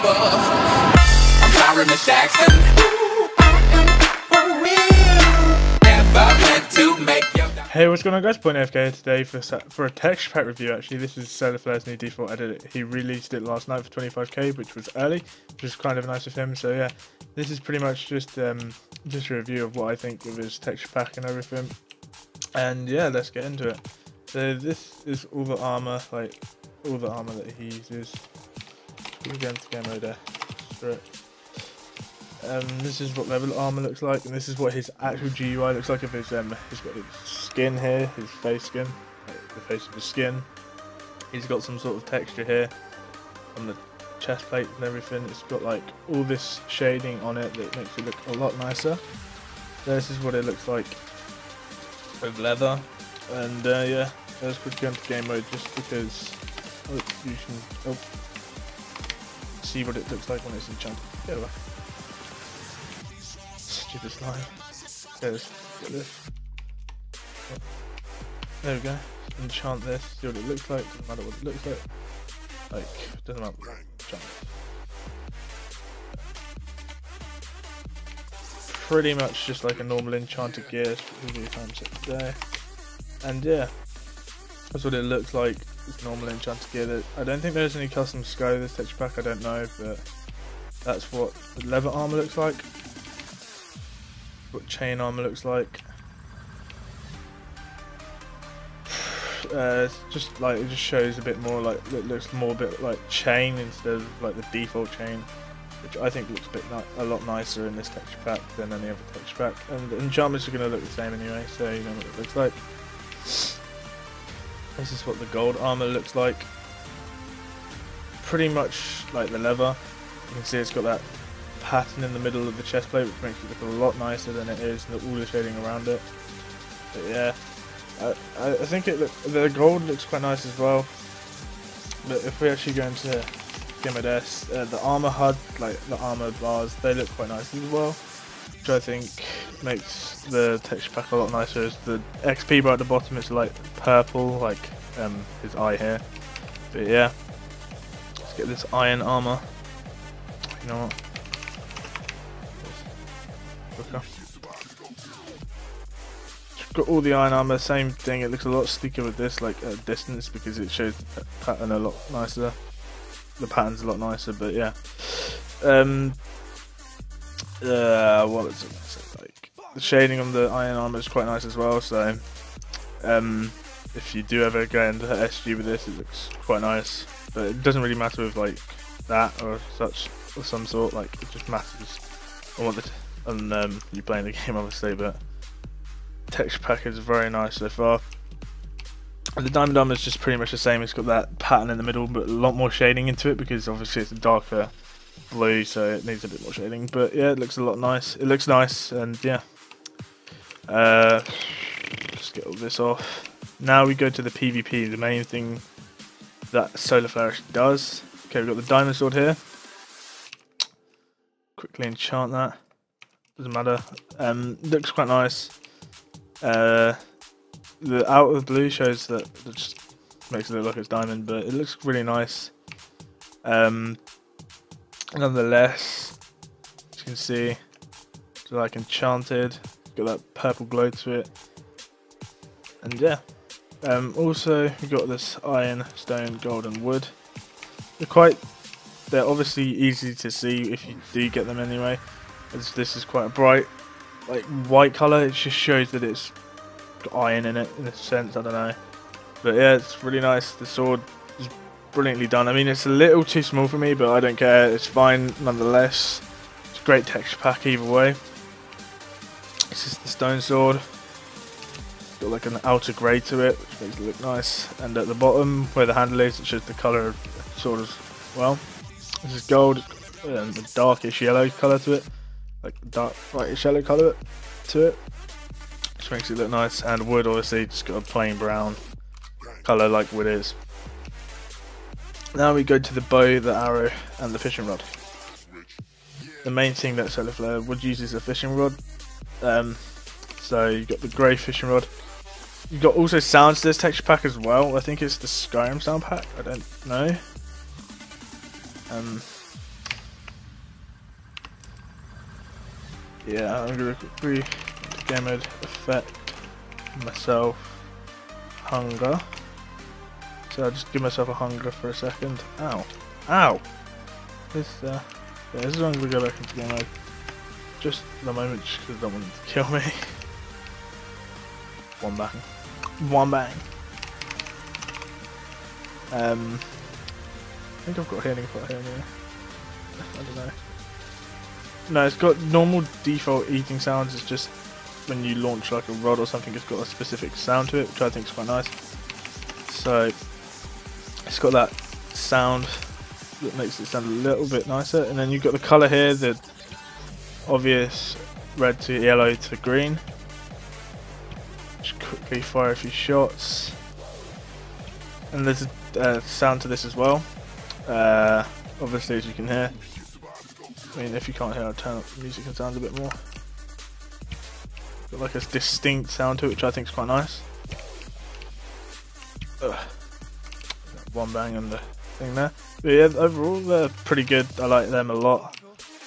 I'm sorry, Miss Jackson. Hey, what's going on guys, Point AFK today for a texture pack review. Actually, this is SolrFlare's new default edit. He released it last night for 25k, which was early, which was kind of nice of him. So yeah, this is pretty much just a review of what I think of his texture pack and everything. And yeah, let's get into it. So this is all the armor, like all the armor that he uses. We'll go into game mode there. Straight. This is what level armor looks like, and this is what his actual GUI looks like. If he's got his skin here, his face skin, like the face of his skin. He's got some sort of texture here on the chest plate and everything. It's got like all this shading on it that makes it look a lot nicer. This is what it looks like with leather, and yeah, let's quickly go into game mode just because you can see what it looks like when it's enchanted. Get away. Stupid slime. Okay, let's get this. Oh. There we go. Enchant this. See what it looks like. Doesn't matter what it looks like. Like, doesn't matter. Enchant. Pretty much just like a normal enchanted gear. That's what we do times it today. And yeah, that's what it looks like. It's normal enchanted gear. I don't think there's any custom sky this texture pack. I don't know, but that's what the leather armor looks like. What chain armor looks like. It's just like it just shows a bit more like it looks more a bit like chain instead of like the default chain, which I think looks a lot nicer in this texture pack than any other texture pack. And the enchantments are going to look the same anyway, so you know what it looks like. This is what the gold armor looks like. Pretty much like the leather. You can see it's got that pattern in the middle of the chest plate, which makes it look a lot nicer than it is, and all the shading around it. But yeah, I think the gold looks quite nice as well. But if we actually go into game mode S, the armor HUD, like the armor bars, they look quite nice as well, which I think makes the texture pack a lot nicer. Is the XP bar at the bottom is like purple, like his eye here. But yeah, let's get this iron armor. You know what? Got all the iron armor, same thing. It looks a lot sleeker with this, like at distance, because it shows the pattern a lot nicer. The pattern's a lot nicer, but yeah. What is it gonna say? Like the shading on the iron armor is quite nice as well. So, if you do ever go into SG with this, it looks quite nice. But it doesn't really matter with like that or such or some sort. Like it just matters on you playing the game, obviously. But texture pack is very nice so far. And the diamond armor is just pretty much the same. It's got that pattern in the middle, but a lot more shading into it because obviously it's a darker blue, so it needs a bit more shading. But yeah, it looks a lot nice. It looks nice, and yeah. Let's get all this off. Now we go to the PvP, the main thing that SolrFlare does. Okay, we've got the diamond sword here. Quickly enchant that. Doesn't matter. Looks quite nice. The out of the blue shows that it just makes it look like it's diamond, but it looks really nice. Nonetheless, as you can see, it's like enchanted. Got that purple glow to it, and yeah. Also, we've got this iron, stone, gold, and wood. They're obviously easy to see if you do get them anyway. As this is quite a bright, like white color. It just shows that it's got iron in it in a sense. I don't know, but yeah, it's really nice. The sword is brilliantly done. I mean, it's a little too small for me, but I don't care. It's fine nonetheless. It's a great texture pack either way. This is the stone sword. It's got like an outer grey to it, which makes it look nice. And at the bottom, where the handle is, it shows the colour of the sword as well. This is gold and a darkish yellow colour to it. Like dark brightish yellow colour to it, which makes it look nice. And wood, obviously, just got a plain brown colour like wood is. Now we go to the bow, the arrow, and the fishing rod. The main thing that SolrFlare would use is a fishing rod. So you've got the grey fishing rod. You've got also sounds to this texture pack as well. I think it's the Skyrim sound pack. I don't know. Yeah, I'm gonna quickly game mode effect myself hunger. So I'll just give myself a hunger for a second. Ow. Ow! This yeah, this is when we go back into game mode. Just for the moment, just because I don't want them to kill me. One bang. One bang. I think I've got healing pot here. I don't know. No, it's got normal default eating sounds. It's just when you launch like a rod or something, it's got a specific sound to it, which I think is quite nice. So it's got that sound that makes it sound a little bit nicer. And then you've got the colour here, the obvious red to yellow to green. Just quickly fire a few shots. And there's a sound to this as well. Obviously, as you can hear. I mean, if you can't hear, I'll turn up the music and sound a bit more. Got like a distinct sound to it, which I think is quite nice. One bang and the thing there. But yeah, overall they're pretty good. I like them a lot.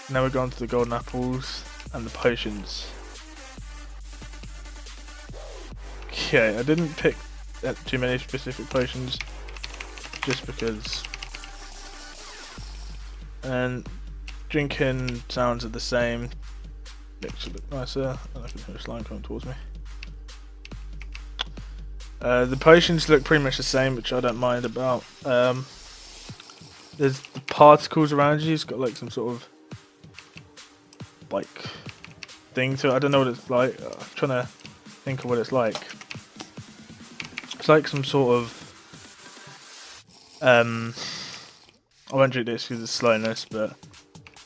Now we're going to the golden apples and the potions. Okay, I didn't pick too many specific potions, just because. And drinking sounds are the same. Looks a bit nicer, and I can hear a slime coming towards me. The potions look pretty much the same, which I don't mind about. There's the particles around you. It's got like some sort of like thing to it. I don't know what it's like. I'm trying to think of what it's like. It's like some sort of I won't drink this because of slowness, but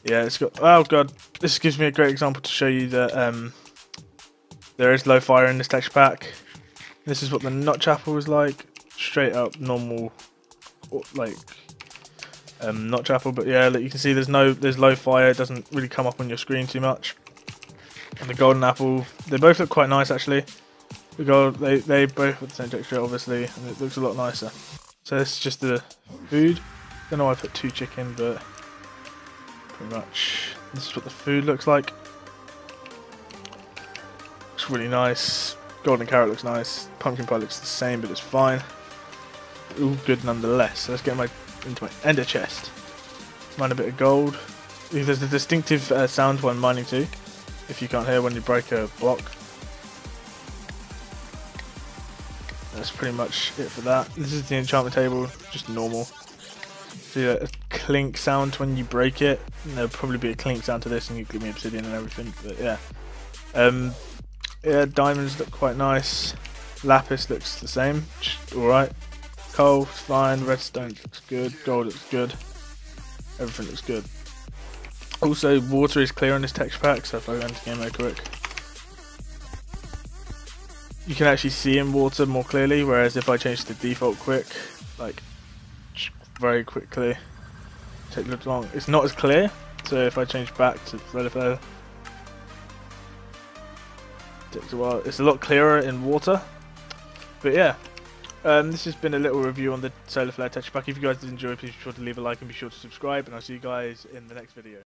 yeah, it's got. Oh god, this gives me a great example to show you that there is low fire in this texture pack. This is what the notch apple is like, straight up normal, like notch apple. But yeah, like you can see, there's low fire. It doesn't really come up on your screen too much. And the golden apple, they both look quite nice actually. The gold, they both have the same texture obviously, and it looks a lot nicer. So this is just the food. Don't know why I put 2 chicken, but pretty much this is what the food looks like. It's really nice. Golden carrot looks nice. Pumpkin pie looks the same, but it's fine. All good nonetheless. So let's get into my ender chest. Mine a bit of gold. There's a distinctive sound when mining too, if you can't hear when you break a block. That's pretty much it for that. This is the enchantment table, just normal. So yeah, a clink sound when you break it. And there'll probably be a clink sound to this, and you give me obsidian and everything. But yeah, yeah, diamonds look quite nice. Lapis looks the same, alright. Coal, fine. Redstone looks good. Gold looks good. Everything looks good. Also, water is clear on this texture pack, so if I go into game mode quick, you can actually see in water more clearly, whereas if I change to default quick, like very quickly, take a little long, it's not as clear. So if I change back to SolrFlare, takes a while. It's a lot clearer in water. But yeah, this has been a little review on the SolrFlare texture pack. If you guys did enjoy, please be sure to leave a like and be sure to subscribe, and I'll see you guys in the next video.